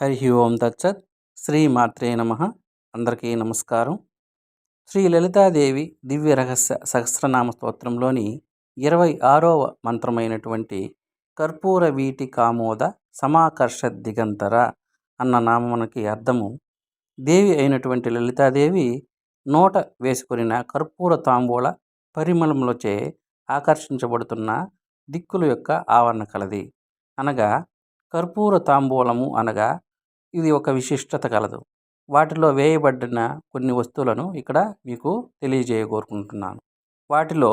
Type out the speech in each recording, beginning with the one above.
హరి ఓం తత్సత్. శ్రీ మాత్రే నమ. అందరికీ నమస్కారం. శ్రీ లలితాదేవి దివ్య రహస్య సహస్రనామ స్తోత్రంలోని 26వ మంత్రమైనటువంటి కర్పూర వీటి కామోద సమాకర్ష దిగంతర అన్న నామమునకి అర్థము, దేవి అయినటువంటి లలితాదేవి నోట వేసుకొనిన కర్పూర తాంబూల పరిమళములచే ఆకర్షించబడుతున్న దిక్కుల యొక్క ఆవరణ కలది. అనగా కర్పూర తాంబూలము అనగా ఇది ఒక విశిష్టత కలదు. వాటిలో వేయబడిన కొన్ని వస్తువులను ఇక్కడ మీకు తెలియజేయగోరుకుంటున్నాను. వాటిలో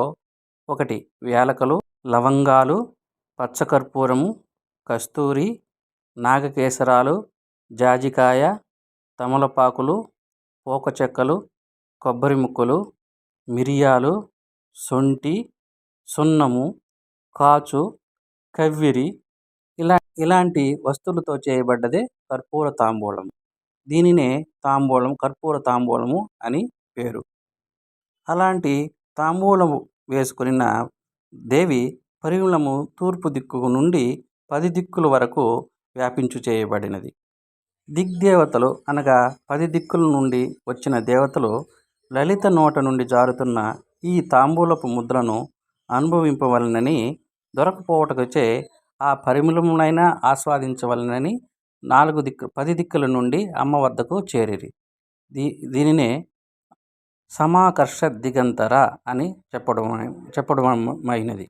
ఒకటి యాలకులు, లవంగాలు, పచ్చకర్పూరము, కస్తూరి, నాగకేసరాలు, జాజికాయ, తమలపాకులు, పోక చెక్కలు, కొబ్బరి ముక్కలు, మిరియాలు, శొంఠి, సున్నము, కాచు, కవ్విరి ఇలాంటి వస్తువులతో చేయబడ్డదే కర్పూర తాంబూలం. దీనినే కర్పూర తాంబూలము అని పేరు. అలాంటి తాంబూలము వేసుకున్న దేవి పరిమళము తూర్పు దిక్కు నుండి 10 దిక్కుల వరకు వ్యాపించు చేయబడినది. దిగ్దేవతలు అనగా 10 దిక్కుల నుండి వచ్చిన దేవతలు లలిత నోట నుండి జారుతున్న ఈ తాంబూలపు ముద్రను అనుభవింపవలనని, దొరకపోవటకొచ్చే ఆ పరిమళమునైనా ఆస్వాదించవలనని 10 దిక్కుల నుండి అమ్మ వద్దకు చేరిరి. దీనినే సమాకర్ష దిగంతర అని చెప్పడమైనది.